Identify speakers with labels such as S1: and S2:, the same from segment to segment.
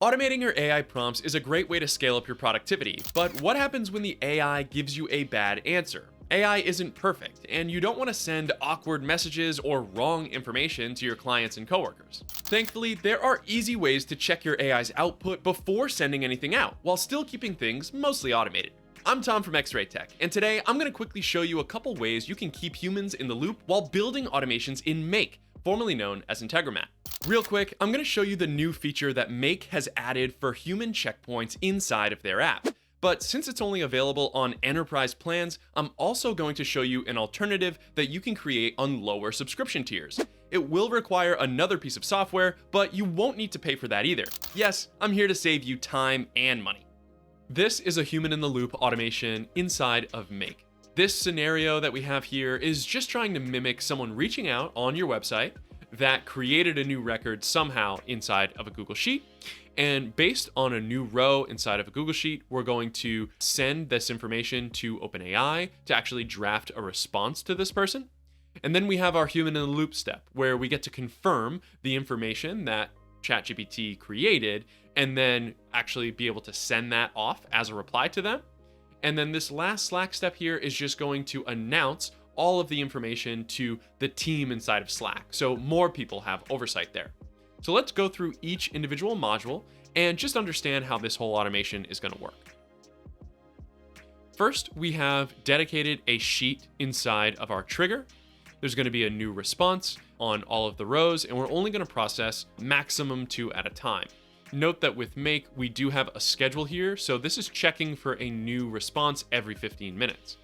S1: Automating your AI prompts is a great way to scale up your productivity, but what happens when the AI gives you a bad answer? AI isn't perfect, and you don't want to send awkward messages or wrong information to your clients and coworkers. Thankfully, there are easy ways to check your AI's output before sending anything out, while still keeping things mostly automated. I'm Tom from XRay.tech, and today I'm going to quickly show you a couple ways you can keep humans in the loop while building automations in Make, formerly known as Integromat. Real quick, I'm going to show you the new feature that Make has added for human checkpoints inside of their app. But since it's only available on enterprise plans, I'm also going to show you an alternative that you can create on lower subscription tiers. It will require another piece of software, but you won't need to pay for that either. Yes, I'm here to save you time and money. This is a human-in-the-loop automation inside of Make. This scenario that we have here is just trying to mimic someone reaching out on your website that created a new record somehow inside of a Google Sheet. And based on a new row inside of a Google Sheet, we're going to send this information to OpenAI to actually draft a response to this person. And then we have our human in the loop step where we get to confirm the information that ChatGPT created and then actually be able to send that off as a reply to them. And then this last Slack step here is just going to announce all of the information to the team inside of Slack, so more people have oversight there. So let's go through each individual module and just understand how this whole automation is going to work. First, we have dedicated a sheet inside of our trigger. There's going to be a new response on all of the rows, and we're only going to process maximum 2 at a time. Note that with Make, we do have a schedule here, so this is checking for a new response every 15 minutes.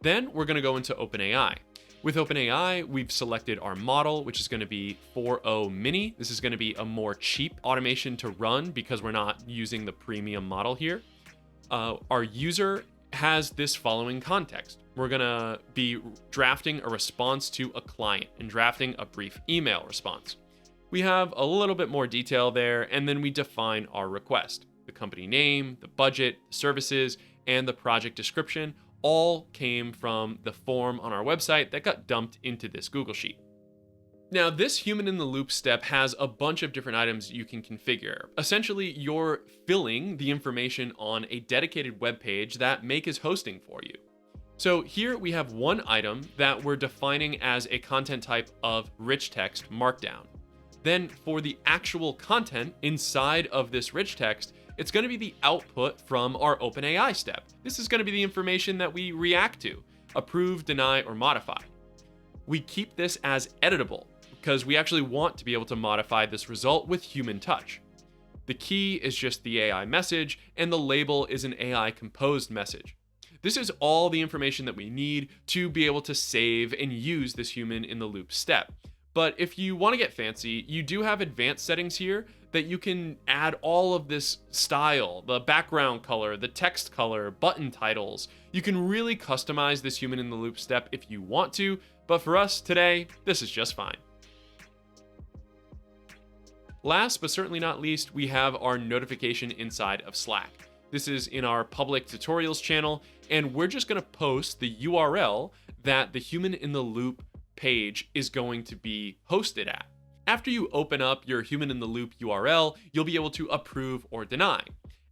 S1: Then we're going to go into OpenAI. With OpenAI, we've selected our model, which is going to be 4.0 Mini. This is going to be a more cheap automation to run because we're not using the premium model here. Our user has this following context. We're going to be drafting a response to a client and drafting a brief email response. We have a little bit more detail there, and then we define our request. The company name, the budget, the services, and the project description all came from the form on our website that got dumped into this Google Sheet. Now, this human in the loop step has a bunch of different items you can configure. Essentially, you're filling the information on a dedicated web page that Make is hosting for you. So here we have one item that we're defining as a content type of rich text markdown. Then for the actual content inside of this rich text, it's going to be the output from our OpenAI step. This is going to be the information that we react to, approve, deny, or modify. We keep this as editable because we actually want to be able to modify this result with human touch. The key is just the AI message, and the label is an AI composed message. This is all the information that we need to be able to save and use this human in the loop step. But if you want to get fancy, you do have advanced settings here that you can add all of this style, the background color, the text color, button titles. You can really customize this human in the loop step if you want to, but for us today, this is just fine. Last but certainly not least, we have our notification inside of Slack. This is in our public tutorials channel, and we're just going to post the URL that the human in the loop page is going to be hosted at. After you open up your human in the loop URL, you'll be able to approve or deny.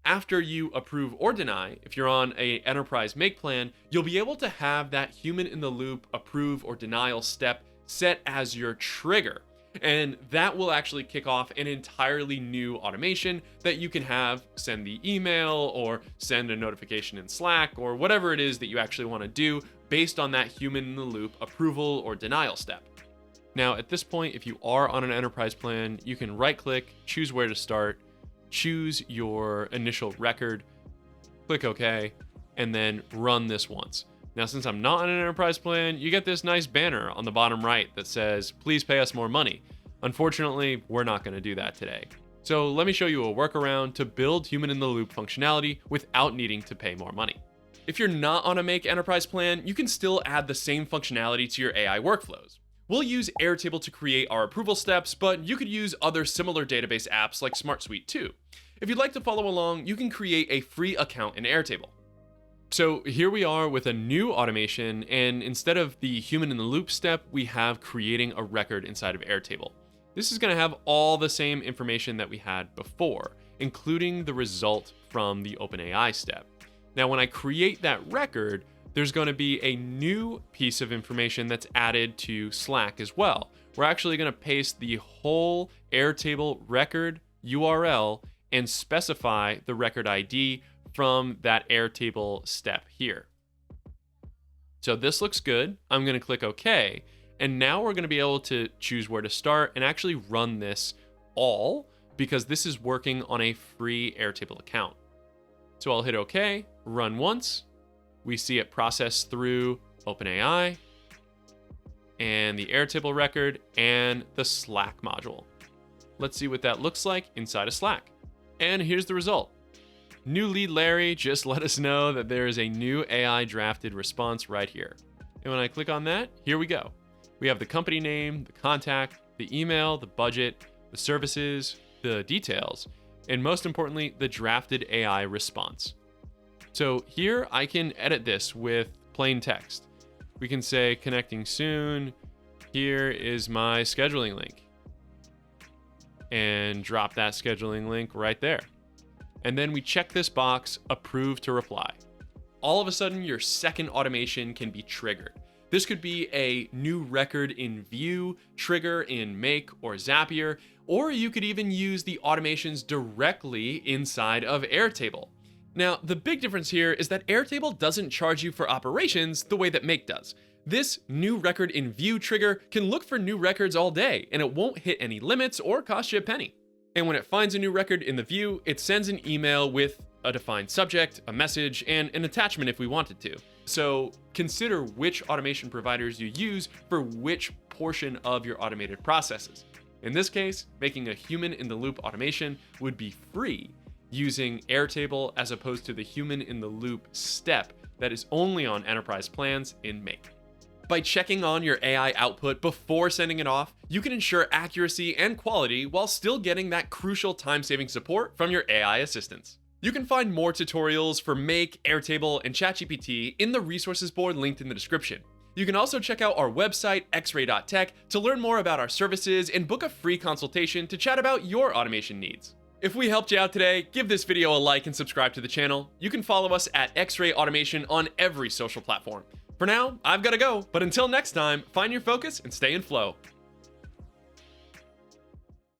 S1: After you approve or deny, if you're on an enterprise Make plan, you'll be able to have that human in the loop approve or denial step set as your trigger. And that will actually kick off an entirely new automation that you can have send the email or send a notification in Slack or whatever it is that you actually want to do based on that human in the loop approval or denial step. Now, at this point, if you are on an enterprise plan, you can right click, choose where to start, choose your initial record, click OK, and then run this once. Now, since I'm not on an enterprise plan, you get this nice banner on the bottom right that says, please pay us more money. Unfortunately, we're not going to do that today. So let me show you a workaround to build human in the loop functionality without needing to pay more money. If you're not on a Make enterprise plan, you can still add the same functionality to your AI workflows. We'll use Airtable to create our approval steps, but you could use other similar database apps like SmartSuite too. If you'd like to follow along, you can create a free account in Airtable. So here we are with a new automation, and instead of the human in the loop step, we have creating a record inside of Airtable. This is going to have all the same information that we had before. including the result from the OpenAI step. Now, when I create that record, there's going to be a new piece of information that's added to Slack as well. We're actually going to paste the whole Airtable record URL and specify the record ID from that Airtable step here. So this looks good. I'm going to click OK. And now we're going to be able to choose where to start and actually run this all, because this is working on a free Airtable account. So I'll hit OK, run once. We see it process through OpenAI and the Airtable record and the Slack module. Let's see what that looks like inside of Slack. And here's the result. New lead Larry just let us know that there is a new AI drafted response right here. And when I click on that, here we go. We have the company name, the contact, the email, the budget, the services, the details, and most importantly, the drafted AI response. So here I can edit this with plain text. We can say connecting soon. Here is my scheduling link. And drop that scheduling link right there. And then we check this box, approve to reply. All of a sudden, your second automation can be triggered. This could be a new record in View, trigger in Make or Zapier, or you could even use the automations directly inside of Airtable. Now, the big difference here is that Airtable doesn't charge you for operations the way that Make does. This new record in View trigger can look for new records all day, and it won't hit any limits or cost you a penny. And when it finds a new record in the View, it sends an email with a defined subject, a message, and an attachment if we wanted to. So consider which automation providers you use for which portion of your automated processes. In this case, making a human-in-the-loop automation would be free using Airtable as opposed to the human-in-the-loop step that is only on enterprise plans in Make. By checking on your AI output before sending it off, you can ensure accuracy and quality while still getting that crucial time-saving support from your AI assistants. You can find more tutorials for Make, Airtable, and ChatGPT in the resources board linked in the description. You can also check out our website, xray.tech, to learn more about our services and book a free consultation to chat about your automation needs. If we helped you out today, give this video a like and subscribe to the channel. You can follow us at XRay Automation on every social platform. For now, I've got to go, but until next time, find your focus and stay in flow.